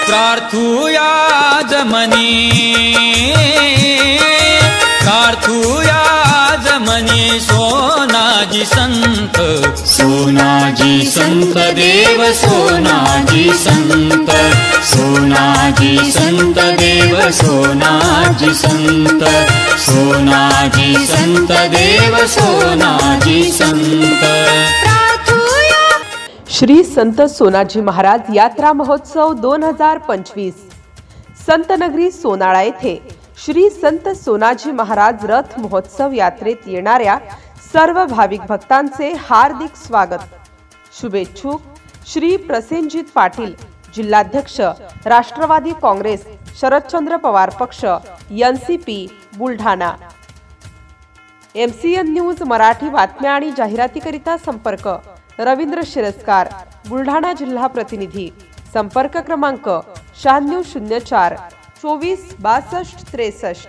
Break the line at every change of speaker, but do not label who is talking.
प्रार्थूया जमनी सोनाजी संत देव सोनाजी संत देव सोनाजी संत देव सोनाजी संत।
श्री संत सोनाजी महाराज यात्रा महोत्सव 2025 संतनगरी सोनाळा येथे श्री संत सोनाजी महाराज रथ महोत्सव यात्रेत येणाऱ्या सर्व भाविक भक्तांचे हार्दिक स्वागत। शुभेच्छुक श्री प्रसेनजीत पाटील, जिल्हाध्यक्ष राष्ट्रवादी काँग्रेस शरदचंद्र पवार पक्ष NCP Buldhana. MCN news Marathi बातम्या आणि जाहिरातीकरिता संपर्क रवींद्र शिरस्कार, बुलढाणा जिल्हा प्रतिनिधी। संपर्क क्रमांक 9604 24 62 63।